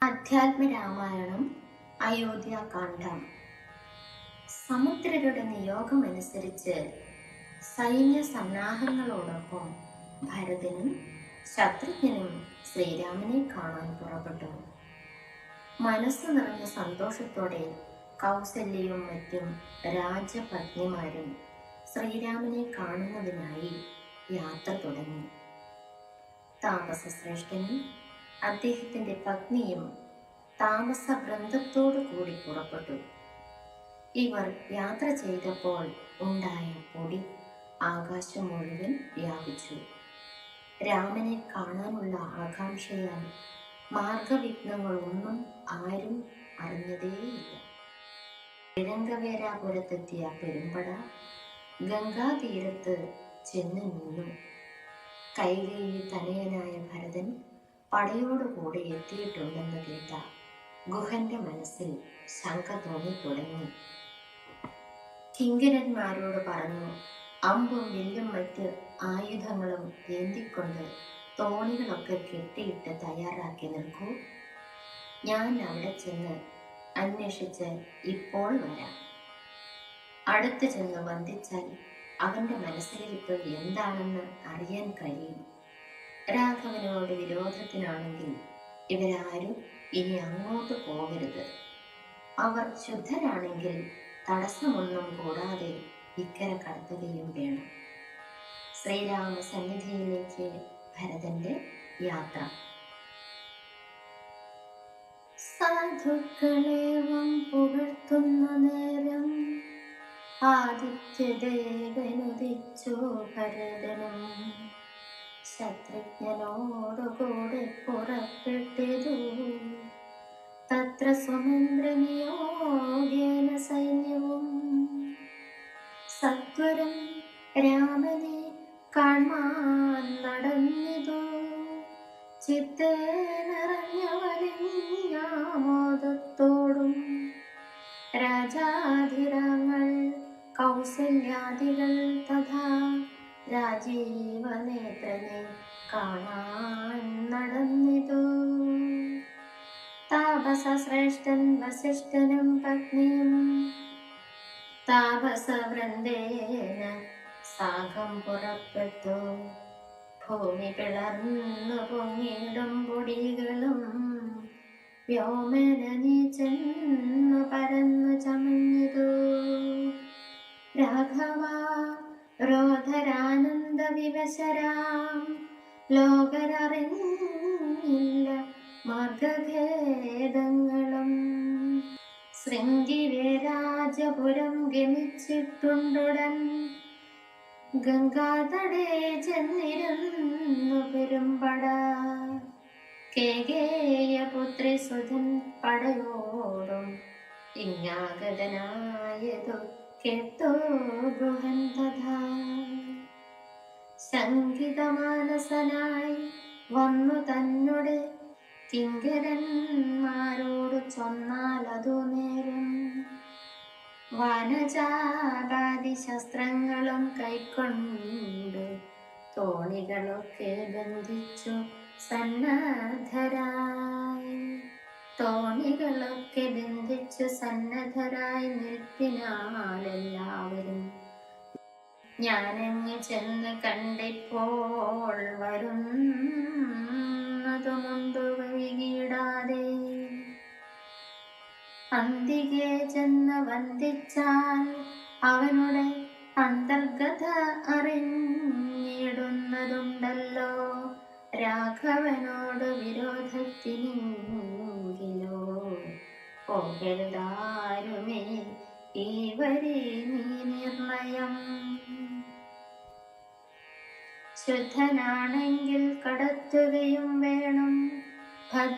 അധ്യാത്മരാമായണം അയോധ്യാകാന്ഡം. സമുദ്രരുടെ നിയോഗമനുസരിച്ച് സൈന്യ സന്നാഹങ്ങളോടൊപ്പം ഭരതനും ശത്രുഘ്നനും ശ്രീരാമനെ കാണാൻ പുറപ്പെട്ടു. മനസ്സ് നിറഞ്ഞ സന്തോഷത്തോടെ കൗസല്യയും മറ്റും രാജപത്നിമാരും ശ്രീരാമനെ കാണുന്നതിനായി യാത്ര തുടങ്ങി. താപസശ്രേഷ്ഠനും അദ്ദേഹത്തിന്റെ പത്നിയും താമസ വൃന്ദത്തോടു കൂടി പുറപ്പെട്ടു. ഇവർ യാത്ര ചെയ്തപ്പോൾ ഉണ്ടായ പൊടി ആകാശം മുഴുവൻ വ്യാപിച്ചു. രാമനെ കാണാനുള്ള ആകാംക്ഷയാൽ മാർഗവിഘ്നങ്ങളൊന്നും ആരും അറിഞ്ഞതേയില്ല. ശ്രീരംഗവേരാപുരത്തെത്തിയ പെരുമ്പട ഗംഗാതീരത്ത് ചെന്ന് നിന്നു. കൈകേയി തനയനായ ഭരതൻ പടയോടുകൂടി എത്തിയിട്ടുണ്ടെന്ന് കേട്ട ഗുഹന്റെ മനസ്സിൽ ശങ്ക തോന്നി തുടങ്ങി. കിങ്കരന്മാരോട് പറഞ്ഞു, അമ്പും വില്ലും മറ്റ് ആയുധങ്ങളും ഏന്തിക്കൊണ്ട് തോണികളൊക്കെ കെട്ടിയിട്ട് തയ്യാറാക്കി നിൽക്കൂ. ഞാൻ അവിടെ ചെന്ന് അന്വേഷിച്ച് ഇപ്പോൾ വരാം. അടുത്ത് ചെന്ന് വന്ദിച്ചാൽ അവന്റെ മനസ്സിലിരിപ്പ് എന്താണെന്ന് അറിയാൻ കഴിയും. രാഘവനോട് വിരോധത്തിനാണെങ്കിൽ ഇവരാരും ഇനി അങ്ങോട്ട് പോകരുത്. അവർ ശുദ്ധരാണെങ്കിൽ തടസ്സമൊന്നും കൂടാതെ ഇക്കരെ കടത്തുകയും വേണം. ശ്രീരാമ സന്നിധിയിലേക്ക് ഭരതന്റെ യാത്ര. സാധുക്കളേവം പുകഴ്ത്തുന്ന നേരം ആദിത്യദേവനുദിച്ചു ഭരതനും ശത്രുഘ്നോടുകൂടെ പുറപ്പെട്ടതു. തത്ര സുമന്ത്രനിയോഗേന സൈന്യവും സത്വരം രാമനെ കാണാൻ നടന്നിതു. ചിത്തേ നിറഞ്ഞ വലിഞ്ഞാമോദത്തോടും രാജാധിരാങ്ങൾ കൗസല്യാദികൾ തഥാ രാജീവനേത്രനെ കാണാൻ നടന്നിതു. താപസശ്രേഷ്ഠൻ വസിഷ്ഠനും പത്നിയും താപസവൃന്ദേന സാഗം പുറപ്പെട്ടു. ഭൂമി പിളർന്നു പൊങ്ങിടും പൊടികളും വ്യോമന നീച്ചെന്നു പരന്നു ചമഞ്ഞിതു. രാഘവ രോധരാനന്ദ വിവശരാം ലോകരറിഞ്ഞില്ല മാർഗഖേദങ്ങളും. ശൃംഗിവേരാജപുരം ഗമിച്ചിട്ടുണ്ടുടൻ ഗംഗാതടേ ചെന്നിരുന്നു പെരുമ്പട. കേകേയപുത്രി സുധൻ പടയോടും ഇങ്ങാഗതനായതു കേട്ടോ ഗുഹൻ തഥാ. ശങ്കിതമാനസനായി വന്നു തന്നോട് കിങ്കരന്മാരോട് ചൊന്നാലതു നേരം വാനജാപാദി ശസ്ത്രങ്ങളും കൈക്കൊണ്ട് തോണികളൊക്കെ ബന്ധിച്ചു സന്നദ്ധരായി. തോണികളൊക്കെ ബന്ധിച്ചു സന്നദ്ധരായി നിൽപ്പിനാലെല്ലാവരും ഞാനങ്ങ് ചെന്ന് കണ്ടിപ്പോൾ വരുന്നതുമുണ്ടു വൈകിടാതെ. അന്തികെ ചെന്ന് വന്ദിച്ചാൽ അവനുടെ അന്തർഗത അറിഞ്ഞിടുന്നതുണ്ടല്ലോ. രാഘവനോട് വിരോധത്തിനെങ്കിലോ പോകരുതാരുമേ ഈ വരി നീ നിർണയം. ശുദ്ധനാണെങ്കിൽ കടത്തുകയും വേണം. ഭദ്ര